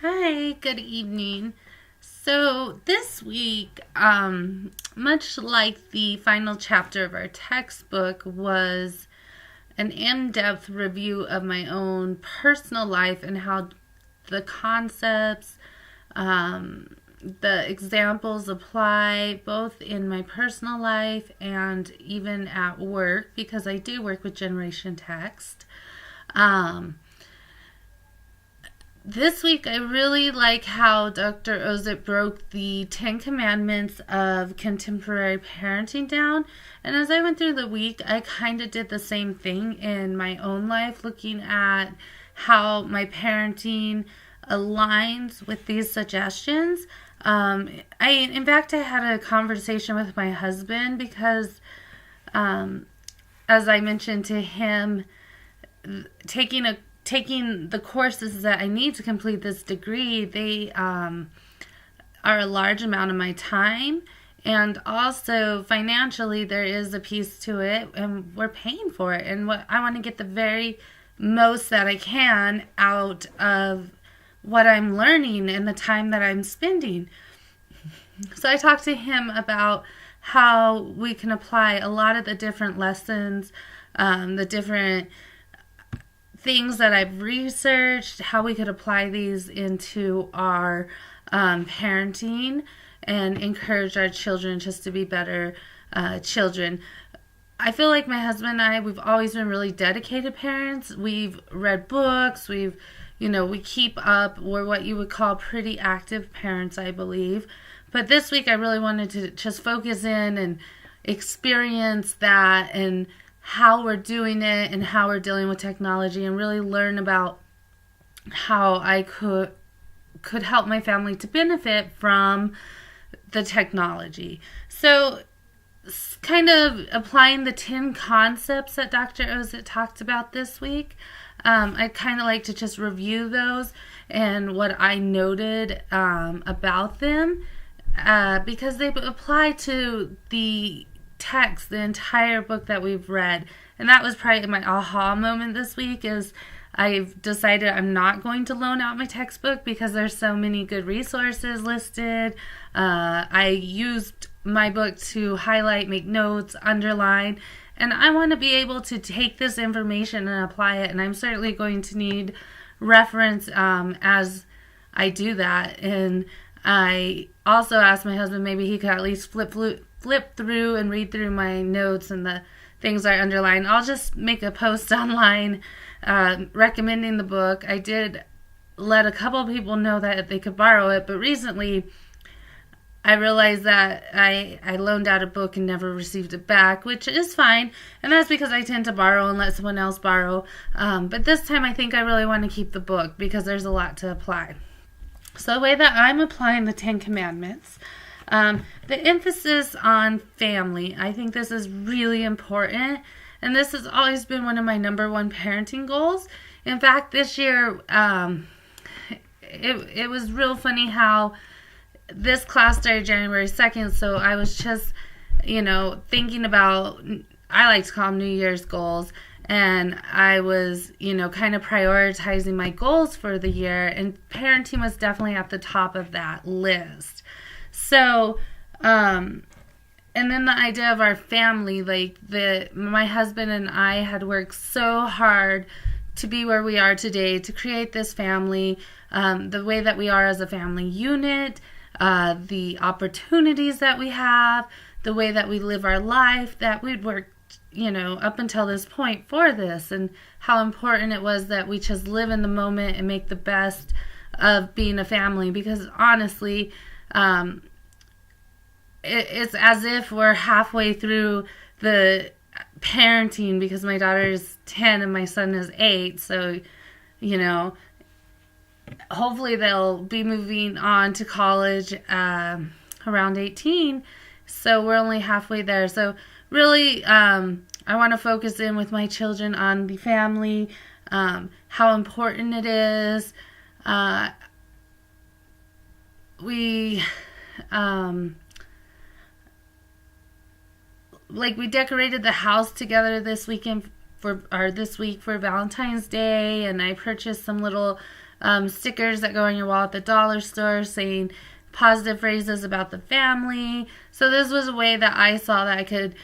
Hi, good evening. So this week, much like the final chapter of our textbook, was an in-depth review of my own personal life and how the concepts, the examples apply both in my personal life and even at work because I do work with Generation Text. Um, This week, I really like how Dr. Ozit broke the 10 Commandments of contemporary parenting down. And as I went through the week, I kind of did the same thing in my own life, looking at how my parenting aligns with these suggestions. In fact, I had a conversation with my husband because, um, as I mentioned to him, taking the courses that I need to complete this degree, they are a large amount of my time. And also financially, there is a piece to it, and we're paying for it. And what I want to get the very most that I can out of what I'm learning and the time that I'm spending. So I talked to him about how we can apply a lot of the different lessons, the different things that I've researched, how we could apply these into our parenting and encourage our children just to be better children. I feel like my husband and I, we've always been really dedicated parents. We've read books. We keep up. We're what you would call pretty active parents, I believe. But this week I really wanted to just focus in and experience that and how we're doing it and how we're dealing with technology and really learn about how I could help my family to benefit from the technology. So kind of applying the 10 concepts that Dr. Ozit talked about this week. I'd kind of like to just review those and what I noted about them because they apply to the text, the entire book that we've read. And that was probably my aha moment this week is I've decided I'm not going to loan out my textbook because there's so many good resources listed. I used my book to highlight, make notes, underline, and I want to be able to take this information and apply it. And I'm certainly going to need reference as I do that. And I also asked my husband maybe he could at least flip through and read through my notes and the things I underline. I'll just make a post online recommending the book. I did let a couple of people know that they could borrow it, but recently I realized that I loaned out a book and never received it back, which is fine, and that's because I tend to borrow and let someone else borrow. But this time I think I really want to keep the book because there's a lot to apply. So the way that I'm applying the 10 Commandments, the emphasis on family, I think this is really important. And this has always been one of my number one parenting goals. In fact, this year, it was real funny how this class started January 2nd. So I was just, thinking about, I like to call them New Year's goals. And I was, kind of prioritizing my goals for the year. And parenting was definitely at the top of that list. So, and then the idea of our family, my husband and I had worked so hard to be where we are today, to create this family, the way that we are as a family unit, the opportunities that we have, the way that we live our life, that we'd worked, up until this point for this, and how important it was that we just live in the moment and make the best of being a family, because honestly, it's as if we're halfway through the parenting because my daughter is 10 and my son is 8. So, hopefully they'll be moving on to college around 18. So we're only halfway there. So really, I want to focus in with my children on the family, how important it is. We decorated the house together this week for Valentine's Day, and I purchased some little stickers that go on your wall at the dollar store saying positive phrases about the family. So this was a way that I saw that I could,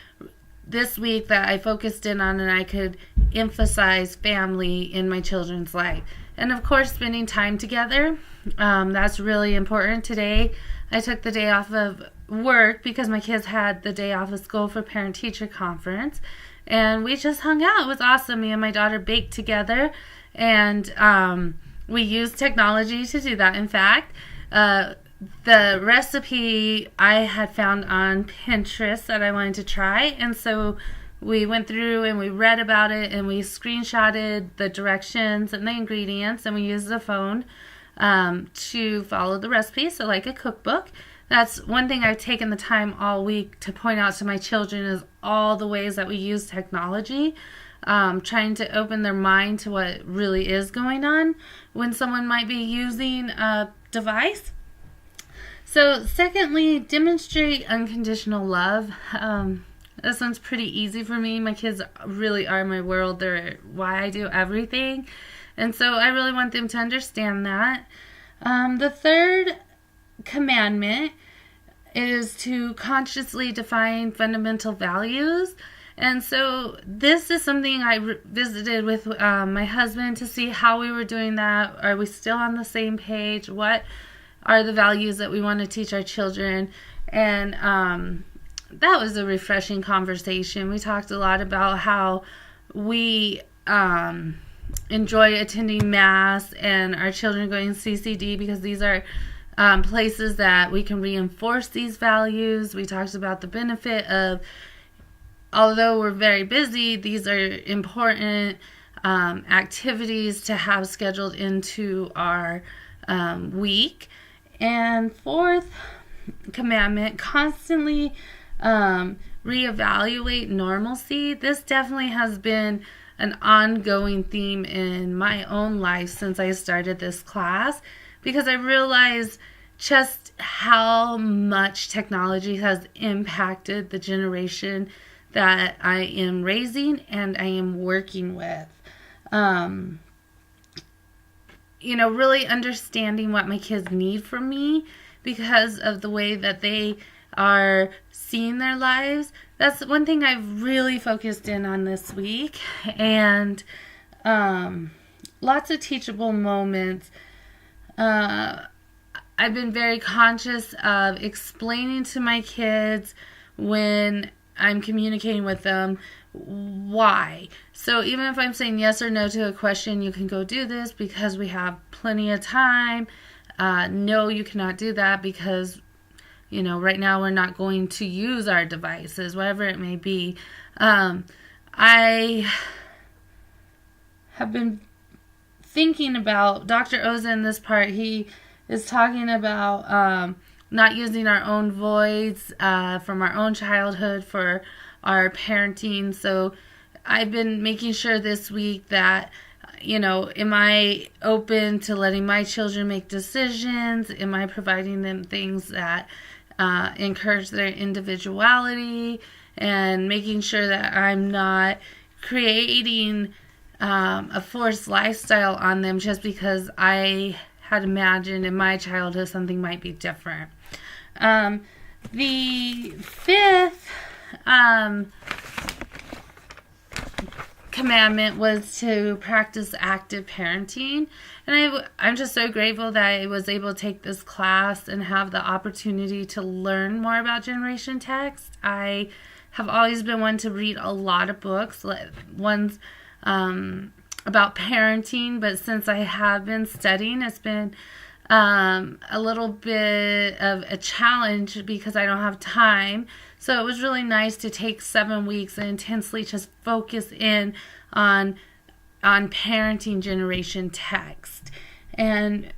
this week, that I focused in on, and I could emphasize family in my children's life. And of course, spending time together. That's really important. Today, I took the day off of work because my kids had the day off of school for parent-teacher conference. And we just hung out. It was awesome. Me and my daughter baked together. And we used technology to do that. In fact, the recipe I had found on Pinterest that I wanted to try, and so we went through and we read about it, and we screenshotted the directions and the ingredients, and we used the phone to follow the recipe, so like a cookbook. That's one thing I've taken the time all week to point out to my children, is all the ways that we use technology, trying to open their mind to what really is going on when someone might be using a device. So secondly, demonstrate unconditional love. This one's pretty easy for me. My kids really are my world. They're why I do everything. And so I really want them to understand that. The third commandment is to consciously define fundamental values. And so this is something I visited with my husband to see how we were doing that. Are we still on the same page? What are the values that we want to teach our children? And that was a refreshing conversation. We talked a lot about how we enjoy attending Mass and our children going to CCD, because these are places that we can reinforce these values. We talked about the benefit of, although we're very busy, these are important activities to have scheduled into our week. And fourth commandment, constantly reevaluate normalcy. This definitely has been an ongoing theme in my own life since I started this class, because I realized just how much technology has impacted the generation that I am raising and I am working with. Really understanding what my kids need from me because of the way that they are seeing their lives. That's one thing I've really focused in on this week. And lots of teachable moments. I've been very conscious of explaining to my kids when I'm communicating with them why. So even if I'm saying yes or no to a question, you can go do this because we have plenty of time. No, you cannot do that because, right now we're not going to use our devices, whatever it may be. I have been thinking about Dr. Oza in this part. He is talking about not using our own voice from our own childhood for our parenting. So I've been making sure this week that, am I open to letting my children make decisions? Am I providing them things that encourage their individuality, and making sure that I'm not creating a forced lifestyle on them just because I had imagined in my childhood something might be different. The fifth commandment was to practice active parenting. And I'm just so grateful that I was able to take this class and have the opportunity to learn more about Generation Text. I have always been one to read a lot of books, ones about parenting, but since I have been studying, it's been a little bit of a challenge because I don't have time. So it was really nice to take 7 weeks and intensely just focus in on parenting Generation Text and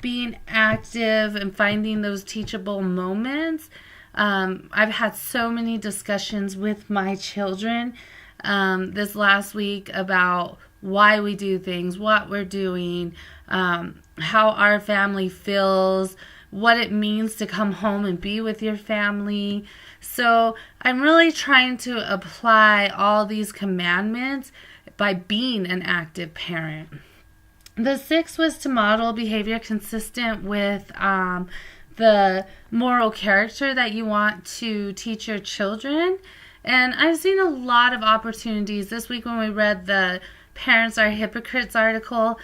being active and finding those teachable moments. I've had so many discussions with my children this last week about why we do things, what we're doing, how our family feels, what it means to come home and be with your family. So I'm really trying to apply all these commandments by being an active parent. The 6 was to model behavior consistent with the moral character that you want to teach your children. And I've seen a lot of opportunities this week when we read the Parents Are Hypocrites article.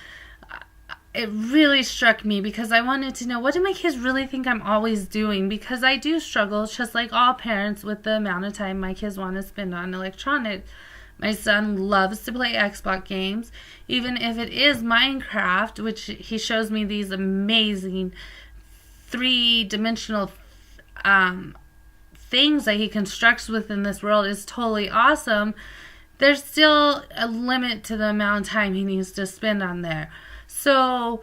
It really struck me because I wanted to know, what do my kids really think I'm always doing? Because I do struggle, just like all parents, with the amount of time my kids want to spend on electronics. My son loves to play Xbox games, even if it is Minecraft, which he shows me these amazing three-dimensional things that he constructs within this world is totally awesome. There's still a limit to the amount of time he needs to spend on there. So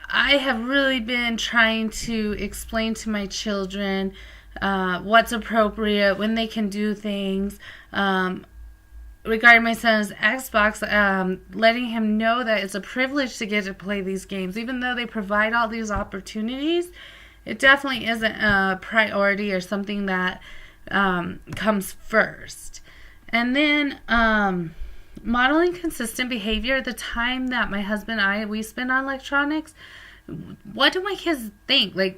I have really been trying to explain to my children what's appropriate, when they can do things. Regarding my son's Xbox, letting him know that it's a privilege to get to play these games. Even though they provide all these opportunities, it definitely isn't a priority or something that comes first. And then modeling consistent behavior. The time that my husband and we spend on electronics, what do my kids think? Like,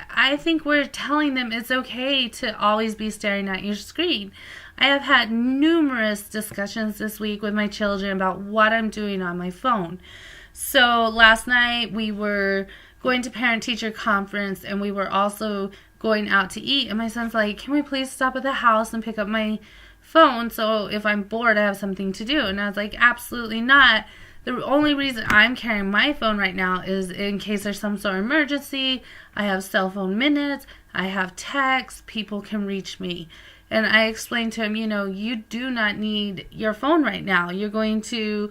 I think we're telling them it's okay to always be staring at your screen. I have had numerous discussions this week with my children about what I'm doing on my phone. So last night we were going to parent-teacher conference, and we were also going out to eat. And my son's like, can we please stop at the house and pick up my phone so if I'm bored I have something to do? And I was like, absolutely not. The only reason I'm carrying my phone right now is in case there's some sort of emergency. I have cell phone minutes. I have texts. People can reach me. And I explained to him, you do not need your phone right now. You're going to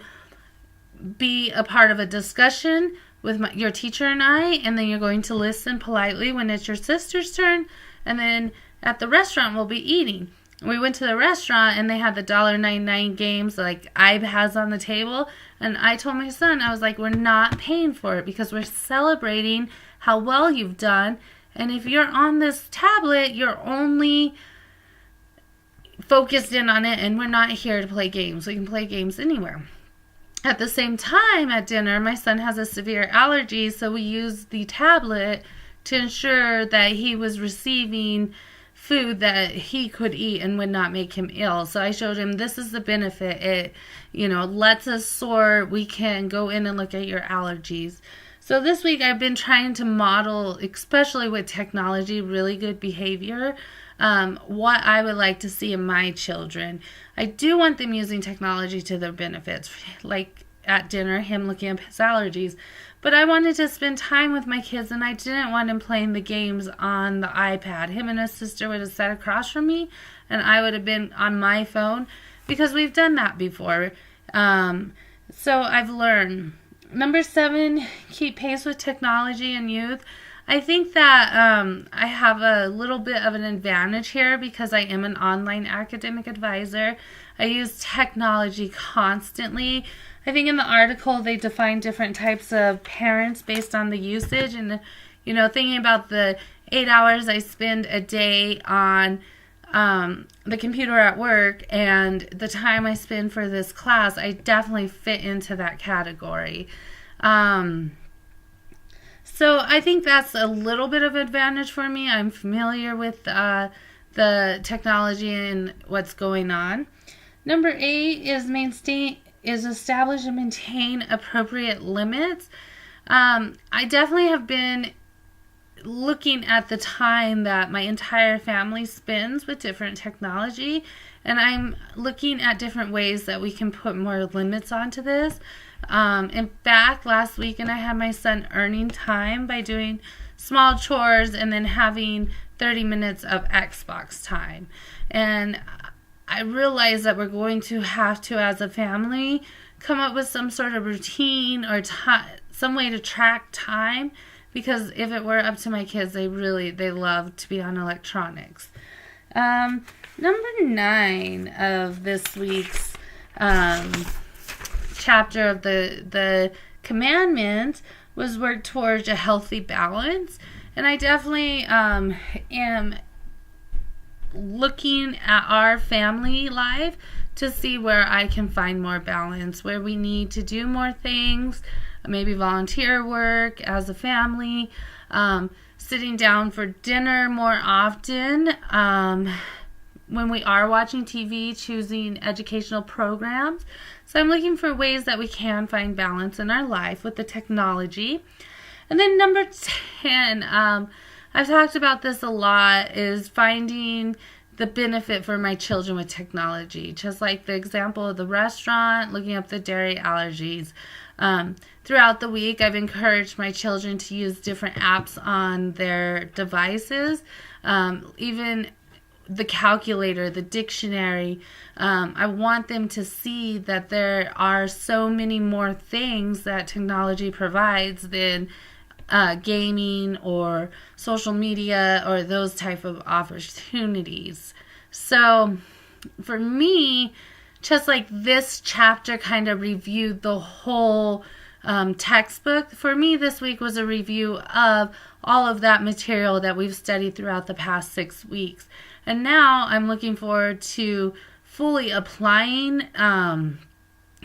be a part of a discussion with your teacher and I, and then you're going to listen politely when it's your sister's turn. And then at the restaurant, we'll be eating. We went to the restaurant, and they had the $1.99 games, like iPads on the table. And I told my son, I was like, we're not paying for it because we're celebrating how well you've done. And if you're on this tablet, you're only focused in on it, and we're not here to play games. We can play games anywhere. At the same time, at dinner, my son has a severe allergy, so we used the tablet to ensure that he was receiving food that he could eat and would not make him ill. So I showed him, this is the benefit. It, lets us sort. We can go in and look at your allergies. So this week I've been trying to model, especially with technology, really good behavior. What I would like to see in my children. I do want them using technology to their benefits, like at dinner, him looking up his allergies. But I wanted to spend time with my kids, and I didn't want him playing the games on the iPad. Him and his sister would have sat across from me, and I would have been on my phone, because we've done that before. So I've learned. Number 7, keep pace with technology and youth. I think that I have a little bit of an advantage here because I am an online academic advisor. I use technology constantly. I think in the article they define different types of parents based on the usage, and thinking about the 8 hours I spend a day on the computer at work and the time I spend for this class, I definitely fit into that category. So I think that's a little bit of advantage for me. I'm familiar with the technology and what's going on. Number 8 is establish and maintain appropriate limits. I definitely have been looking at the time that my entire family spends with different technology, and I'm looking at different ways that we can put more limits onto this. In fact, last weekend I had my son earning time by doing small chores and then having 30 minutes of Xbox time. And I realized that we're going to have to, as a family, come up with some sort of routine or some way to track time, because if it were up to my kids, they love to be on electronics. Number 9 of this week's chapter of the commandments was work towards a healthy balance. And I definitely am looking at our family life to see where I can find more balance, where we need to do more things, maybe volunteer work as a family, sitting down for dinner more often. When we are watching TV, choosing educational programs. So I'm looking for ways that we can find balance in our life with the technology. And then number 10, I've talked about this a lot, is finding the benefit for my children with technology. Just like the example of the restaurant, looking up the dairy allergies. Throughout the week, I've encouraged my children to use different apps on their devices, even the calculator, the dictionary. I want them to see that there are so many more things that technology provides than gaming or social media or those type of opportunities. So for me, just like this chapter kind of reviewed the whole textbook, for me this week was a review of all of that material that we've studied throughout the past 6 weeks. And now I'm looking forward to fully applying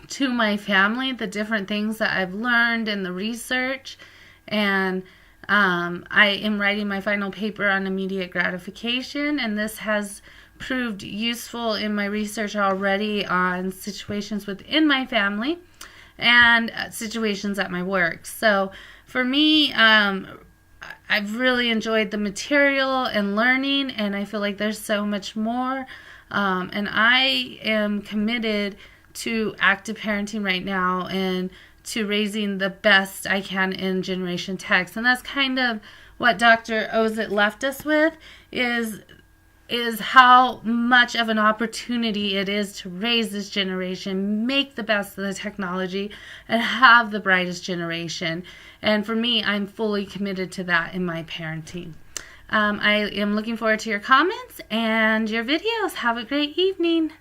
to my family the different things that I've learned in the research. And I am writing my final paper on immediate gratification, and this has proved useful in my research already on situations within my family and situations at my work. So for me, I've really enjoyed the material and learning, and I feel like there's so much more. And I am committed to active parenting right now and to raising the best I can in Generation Text. And that's kind of what Dr. Ozit left us with, is how much of an opportunity it is to raise this generation, make the best of the technology, and have the brightest generation. And for me, I'm fully committed to that in my parenting. I am looking forward to your comments and your videos. Have a great evening.